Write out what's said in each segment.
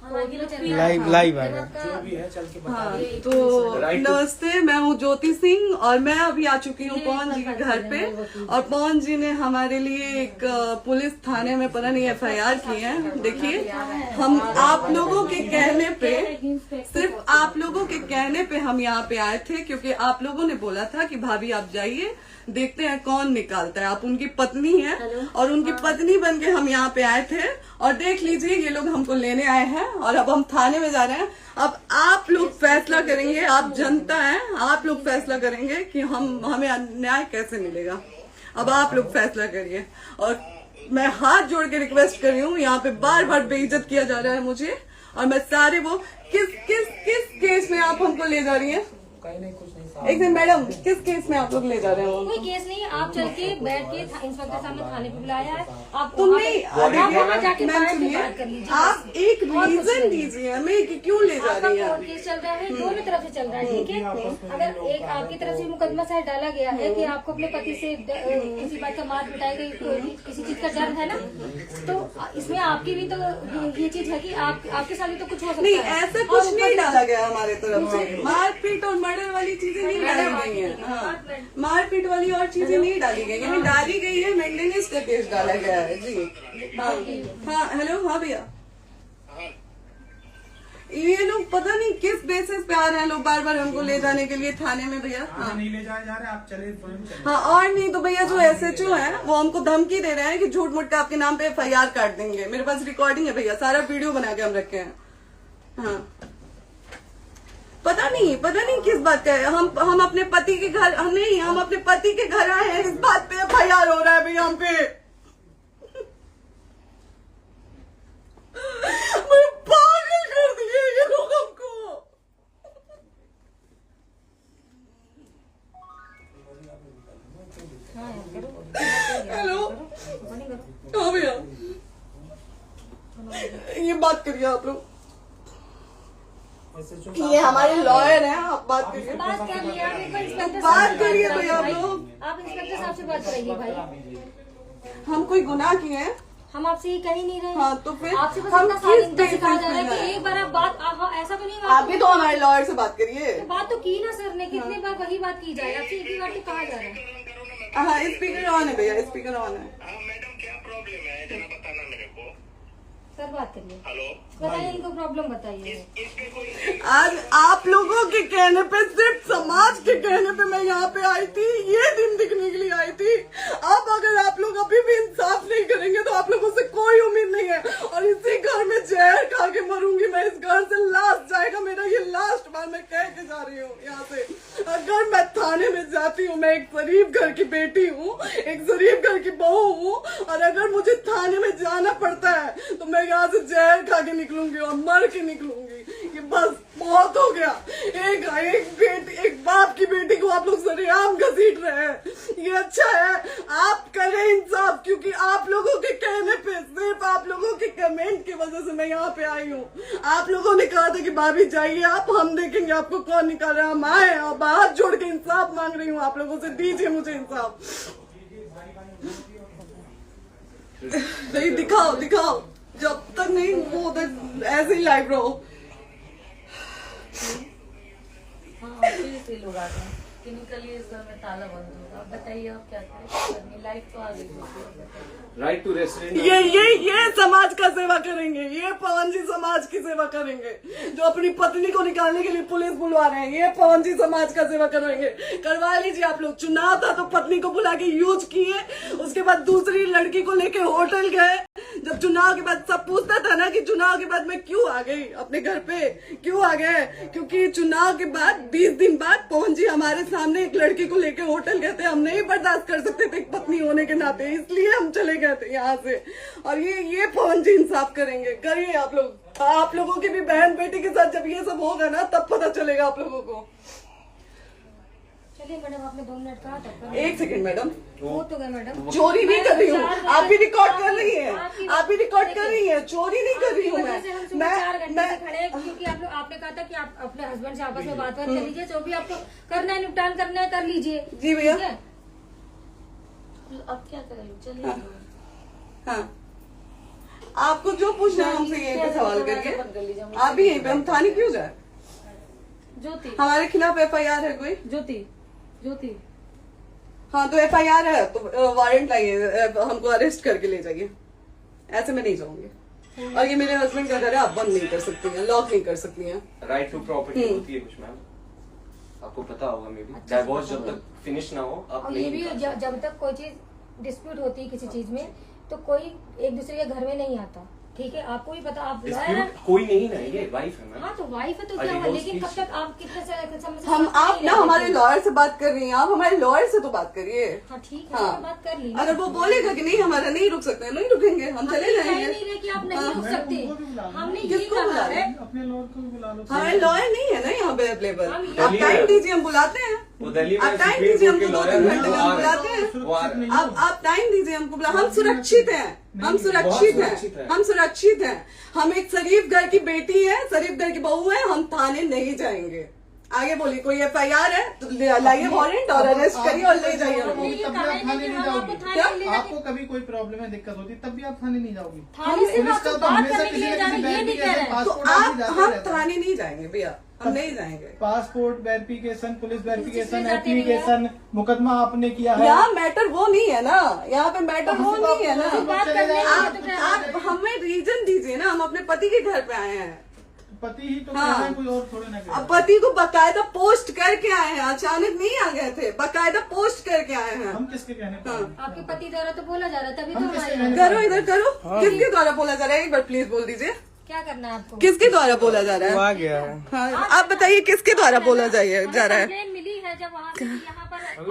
Live है। जो भी है चल के बता हाँ, दीजिए। तो नमस्ते, मैं हूँ ज्योति सिंह और मैं अभी आ चुकी हूँ पवन जी के घर पे। और पवन जी ने हमारे लिए एक पुलिस थाने में पता नहीं FIR की है। देखिए, हम आप लोगों के कहने पे, सिर्फ आप लोगों के कहने पे हम यहाँ पे आए थे, क्योंकि आप लोगों ने बोला था कि भाभी आप जाइए, देखते हैं कौन निकालता है। आप उनकी पत्नी हैं और उनकी पत्नी बन के हम यहाँ पे आए थे। और देख लीजिए, ये लोग हमको लेने आए हैं और अब हम थाने में जा रहे हैं। अब आप लोग फैसला करेंगे, आप जनता हैं, आप लोग फैसला करेंगे कि हमें न्याय कैसे मिलेगा। अब आप लोग फैसला करिए। और मैं हाथ जोड़ के रिक्वेस्ट कर रही हूँ, यहाँ पे बार बार बेइज्जत किया जा रहा है मुझे। और मैं सारे वो किस केस में आप हमको ले जा रही हैं? कहीं नहीं, कुछ नहीं। एक दिन मैडम, किस केस में आप लोग ले जा रहे हो? कोई केस नहीं है, आप चल के बैठ के इंस्पेक्टर साहब ने थाने पे बुलाया है। आप तुम नहीं, वहाँ जाके मैम बात सुनिए, कर लीजिए। आप एक रीजन दीजिए हमें कि क्यों ले जा आपका रही हैं। कोर्ट केस चल रहा है, दोनों तरफ से चल रहा है, ठीक है। अगर एक आपकी तरफ से मुकदमा शायद डाला गया है कि आपको अपने पति से किसी बात का मार पिटाई गई, किसी चीज का डर है ना, तो इसमें आपकी भी तो ये चीज है कि आपके साथ भी तो कुछ हो सकता है। नहीं, ऐसा कुछ नहीं डाला गया हमारे तरफ से। मारपीट और मर्डर वाली चीजें नहीं डाली गई है। हाँ, मारपीट वाली और चीजें नहीं डाली गई है। डाली गई है मेंटेनेंस का केस डाला गया है जी। हाँ हेलो, हाँ भैया, ये लोग पता नहीं किस बेसिस पे आ रहे हैं लोग बार बार हमको ले जाने के लिए थाने में भैया। हाँ, नहीं ले जाए जा रहे, आप चले स्वयं चले। हाँ, और नहीं तो भैया जो SHO है वो हमको धमकी दे रहे हैं कि झूठ मूठ का आपके नाम पे FIR काट देंगे। मेरे पास रिकॉर्डिंग है भैया, सारा वीडियो बना के हम रखे हैं। हाँ, पता नहीं किस बात का है। हम अपने पति के घर, हम अपने पति के घर आए हैं, इस बात पे FIR हो रहा है भैया हम पे। पागल कर दिए ये लोग हमको। हेलो, हाँ भैया, ये बात करिए आप लोग। ये हमारे लॉयर हैं, आप बात करिए। बात कर लिया, आप एक बार इंस्पेक्टर बात करिए भैया आप लोग। आप इंस्पेक्टर साहब से बात करिए भाई। हम कोई गुनाह किए हैं? हम आपसे ये कह ही नहीं रहे। हाँ, तो फिर आपसे बस हम इतना किस साइलेंट सिखाया जा रहा है बेसिस कि एक बार आप बात ऐसा तो नहीं आप भी तो हमारे लॉयर से बात करिए। बात तो की ना सर ने, कितने बार वही बात की जाए, आपसे एक ही बार तो कहा जा रहा है। हाँ, स्पीकर ऑन है भैया, स्पीकर ऑन है। मैडम क्या प्रॉब्लम है जरा बताना मेरे को। सर बात करिए, हेलो, बताइए इनको प्रॉब्लम बताइए। इसके कोई आज आप लोगों के कहने पे, सिर्फ समाज के कहने पे मैं यहाँ पे आई थी, ये दिन दिखने के लिए आई थी। अब अगर आप लोग अभी भी इंसाफ नहीं करेंगे तो आप लोगों से कोई उम्मीद नहीं है। और इसी घर में जहर खा के मरूंगी मैं। इस घर से लास्ट जाएगा मेरा, ये लास्ट बार मैं कह के जा रही हूँ यहाँ से। अगर मैं थाने में जाती हूँ, मैं एक शरीफ घर की बेटी हूँ, एक शरीफ घर की बहू हूँ, और अगर मुझे थाने में जाना पड़ता है तो मैं यहाँ से जहर खा के निकलूंगी और मर के निकलूंगी। ये बस बहुत हो गया। एक बाप की बेटी को आप लोग सरेआम घसीट रहे हैं। ये अच्छा है, आप करें इंसाफ, क्योंकि आप लोगों के कहने पे, सिर्फ आप लोगों के कमेंट की वजह से मैं यहाँ पे आई हूँ। आप लोगों ने कहा था कि भाभी जाइए आप, हम देखेंगे आपको कौन निकाल रहा है। हम आए और हाथ जोड़ के इंसाफ मांग रही हूँ आप लोगों से, दीजिए मुझे इंसाफ। नहीं, दिखाओ, जब तक नहीं वो उधर ऐसे ही लाइव रहो। हाँ, फिर से लोग आ गए कि निकलिए, इस घर में ताला बंद होगा। अब बताइए आप क्या करें, लाइफ तो आ गई। Right to resident. ये समाज का सेवा करेंगे, ये पवन जी समाज की सेवा करेंगे। जो अपनी पत्नी को निकालने के लिए पुलिस बुलवा रहे हैं, ये पवन जी समाज का सेवा करेंगे। करवा लीजिए आप लोग। चुनाव था तो पत्नी को बुला के यूज किए, उसके बाद दूसरी लड़की को लेके होटल गए। जब चुनाव के बाद सब पूछता था ना कि चुनाव के बाद मैं क्यों आ गई अपने घर पे, क्यों आ गए, क्योंकि चुनाव के बाद 20 दिन बाद पवन जी हमारे सामने एक लड़की को लेके होटल गए थे। हम नहीं बर्दाश्त कर सकते थे पत्नी होने के नाते, इसलिए हम चले गए थे यहाँ से। और ये पवन जी इंसाफ करेंगे। करिए आप लोग। आप लोगों की भी बहन बेटी के साथ जब ये सब होगा ना, तब पता चलेगा आप लोगों को। चलिए मैडम, आपने 2 मिनट कहा था। एक सेकंड मैडम, हो तो गया मैडम। चोरी नहीं कर रही हूँ, आप भी रिकॉर्ड कर रही हैं, आप भी रिकॉर्ड कर रही हैं। चोरी नहीं कर रही हूँ मैं। 4 घंटे से खड़े हैं क्योंकि आपने कहा था कि आप अपने हस्बैंड से आपस में बात कर लीजिए, जो भी आपको करना है, निपटान करना है, कर लीजिए। जी भैया। अब क्या करें, चलिए। हाँ, आपको जो पूछना है हमसे यहीं पे सवाल करिए। आप भी यहीं पे, हम थाने क्यों जाए? ज्योति, हमारे खिलाफ FIR है कोई? ज्योति हाँ तो FIR है तो वारंट लाइए, हमको अरेस्ट करके ले जाइए। ऐसे मैं नहीं जाऊंगी। और ये मेरे हस्बैंड का घर है, आप बंद नहीं कर सकती हैं, लॉक नहीं कर सकती हैं। राइट टू प्रॉपर्टी होती है कुछ मैम, आपको पता होगा। मे बी डाइवोर्स जब तक फिनिश ना हो आप और ये नहीं भी निकाल सकते। जब तक कोई चीज डिस्प्यूट होती है किसी चीज में तो कोई एक दूसरे के घर में नहीं आता, ठीक है? आपको भी पता, आप lawyer हैं। Dispute कोई नहीं ना, ये वाइफ है मैम। हाँ तो वाइफ है तो क्या हुआ, लेकिन कब तक आप कितने समय से हम साथ आप नहीं ना रहते हमारे थे? लॉयर से बात कर रही हैं, आप हमारे लॉयर से तो बात करिए। हाँ ठीक है, हाँ। मैं बात कर ली। अगर वो बोलेगा कि नहीं हमारा नहीं रुक सकते, नहीं रुकेंगे, हम चले कह जाएंगे। नहीं रहे कि आप नहीं रुक सकते, हमने ये किसको बुला कहा रहे है। हैं? अपने लॉयर को भी बुला लो। हमारे लॉयर नहीं है ना यहाँ पे अवेलेबल। हम आप दिल्ली टाइम में- दीजिए, हम बुलाते हैं। वो दिल्ली में आप टाइम सुप्रीम दीजिए कोर्ट के हमको, 2 लॉयर घंटे हैं, में वो हम आ बुलाते रहे हैं। हैं। वो आ रहे हैं। आप टाइम दीजिए हमको, हम सुरक्षित हैं, हम सुरक्षित हैं, हम सुरक्षित हैं। हम एक शरीफ घर की बेटी है, शरीफ घर की बहू है, हम थाने नहीं जाएंगे। आगे बोलिए, कोई FIR है तो लाइए वारंट और अरेस्ट करिए और ले जाइए हमको। ये तब भी कहा आप है थाने कि नहीं हम जाओगी। आपको थाने ले जाके- आपको कभी कोई प्रॉब्लम है, दिक्कत होती, तब भी आप थाने नहीं जाओगी। थाने से पुलिस बात का तो बात हमेशा करने के किसी लिए न जाना, किसी ये नहीं कह रहे हैं। तो पासपोर्ट आप आदमी जाते हम रहता है। थाने नहीं जाएंगे भैया, हम नहीं जाएंगे। पासपोर्ट वेरिफिकेशन, पुलिस वेरिफिकेशन, जाते नहीं है। एप्लीकेशन, मुकदमा आपने किया है। यहाँ मैटर वो नहीं है ना, यहाँ पे मैटर वो नहीं है ना। बात करने के लिए तो क्या- आप हमें रीजन दीजिए ना, हम अपने पति के घर पे आए हैं। पति ही तो हाँ। कह रहे हैं, कोई और थोड़े ना कह रहे अब हैं। पति को बकायदा पोस्ट करके आए हैं, अचानक नहीं आ गए थे, बकायदा पोस्ट करके आए हैं। हम किसके कहने पर आए? आपके पति द्वारा तो बोला जा रहा है, तभी तो हम हमारे किसके यहाँ- कहने करो इधर करो, किसके द्वारा बोला जा रहा है? एक बार प्लीज बोल दीजिए, क्या करना है आपको? किसके द्वारा बोला जा रहा है? आ गया है। हाँ, आप बताइए किसके द्वारा बोला जा रहा है? कंप्लेन मिली है जब वहाँ से यहाँ पर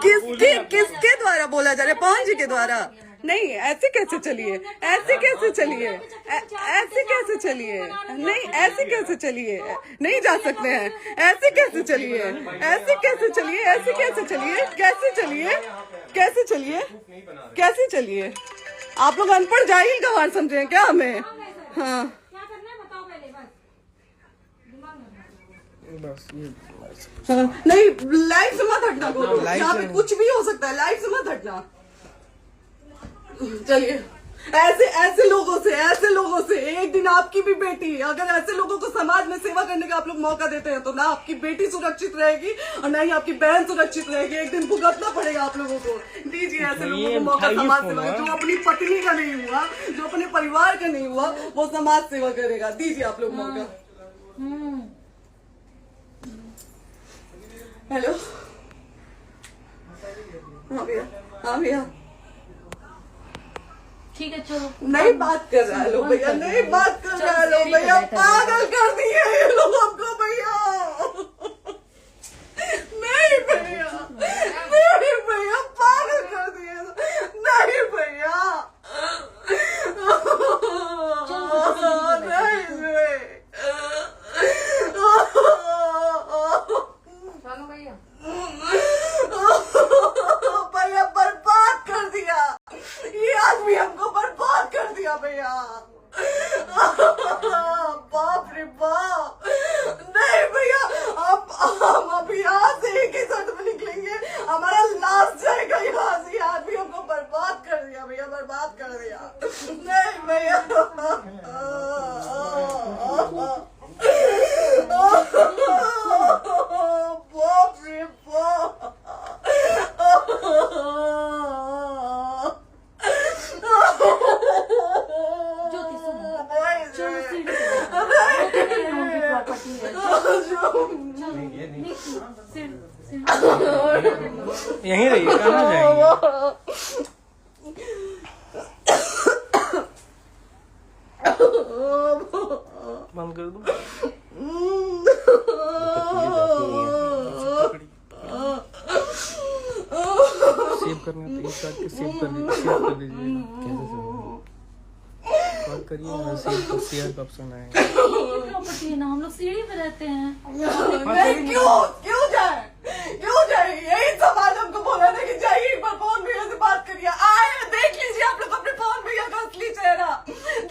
किसके द्वारा बोला जा रहा है? पवन जी के द्वारा? नहीं, ऐसे कैसे चलिए, ऐसे कैसे चलिए, ऐसे कैसे चलिए, नहीं ऐसे कैसे चलिए, नहीं जा सकते हैं, ऐसे कैसे चलिए, ऐसे कैसे चलिए, ऐसे कैसे चलिए, कैसे चलिए, कैसे चलिए, कैसे चलिए? आप लोग अनपढ़ जाहिल गंवार समझे हैं क्या हमें? हाँ क्या करना है बताओ पहले, बस दिमाग में बस ये हाँ, नहीं लाइफ से मत हटना, बोलो यहाँ पे कुछ भी हो सकता है, लाइफ से मत हटना। चलिए, ऐसे लोगों से एक दिन आपकी भी बेटी, अगर ऐसे लोगों को समाज में सेवा करने का आप लोग मौका देते हैं तो ना आपकी बेटी सुरक्षित रहेगी और ना ही आपकी बहन सुरक्षित रहेगी। एक दिन भुगतना पड़ेगा आप लोगों को। दीजिए ऐसे लोगों को मौका समाज सेवा का। जो अपनी पत्नी का नहीं हुआ, जो अपने परिवार का नहीं हुआ, वो समाज सेवा करेगा। दीजिए आप लोग मौका। हेलो, हाँ भैया, हाँ भैया, ठीक है चलो। नहीं बात कर रहा है लोग भैया, नहीं बात कर रहा है लोग भैया, पागल कर दिए ये लोग हमको भैया। नहीं भैया, नहीं भैया, पागल कर दिए, नहीं भैया, नहीं चलो भैया, भैया बर्बाद कर दिया ये आदमी, हमको बर्बाद कर दिया भैया। बाप रे बाप, नहीं भैया, हम अभी यहाँ से एक ही शर्त में निकलेंगे, हमारा लास्ट जाएगा यहाँ से। ये आदमी हमको बर्बाद कर दिया भैया, बर्बाद कर दिया। नहीं भैया, बाप रे बाप, ज्योति सुनो, नहीं, चलो सीढ़ी पे प्रॉपर्टी है, ये नहीं, सीढ़ी यहीं रहिए, कहाँ जाएंगे? बंद कर दो। सेव करना तो इस काट के सेव कर दीजिए। बात करिए, सेव शेयर का ऑप्शन आएगा। प्रॉपर्टी है ना, हम लोग सीढ़ी पे रहते हैं। नहीं, क्यों जाए? यही सवाल हमको बोला था कि जाइए एक बार पवन भैया से बात करिए। आए, देख लीजिए आप लोग अपने पवन भैया का असली चेहरा,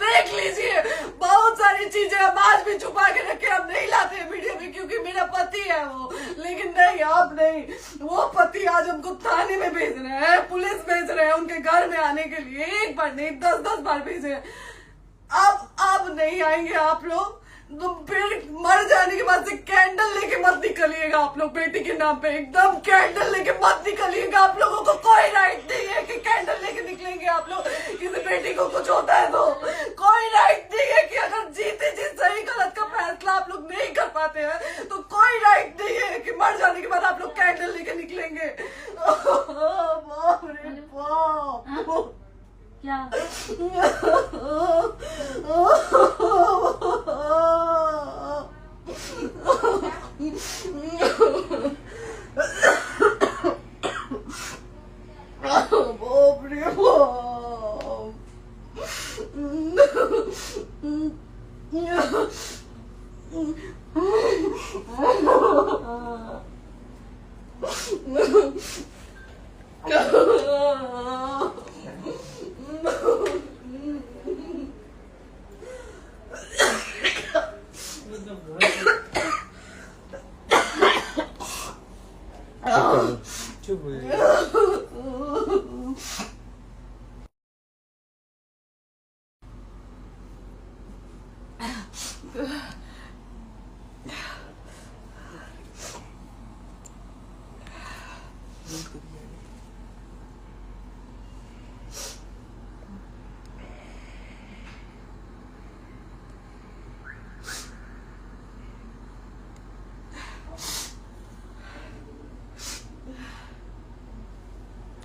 देख लीजिए। बहुत सारी चीजें हम आज भी छुपा के रखे, हम नहीं लाते मीडिया में क्योंकि मेरा पति है वो, लेकिन नहीं, आप नहीं। वो पति आज हमको थाने में भेज रहे हैं, पुलिस भेज रहे हैं उनके घर में आने के लिए, एक बार नहीं 10-10 बार भेजे। अब नहीं आएंगे आप लोग, तो फिर मर जाने के बाद से कैंडल लेके मत निकलिएगा आप लोग बेटी के नाम पे, एकदम कैंडल लेके मत निकलिएगा। आप लोगों को कोई राइट नहीं है कि कैंडल लेके निकलेंगे आप लोग, किसी बेटी को कुछ होता है तो कोई राइट नहीं है कि अगर जीते जी सही गलत का फैसला आप लोग नहीं कर पाते हैं तो कोई राइट नहीं है कि मर जाने के बाद आप लोग कैंडल लेके निकलेंगे। बाप रे बाप, क्या बाप रे चुप हो जाइए।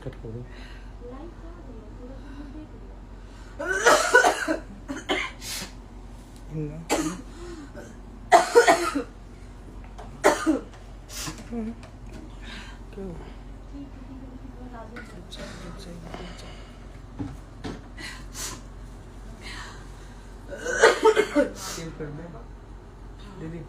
कट कर दो। कर दे दीदी।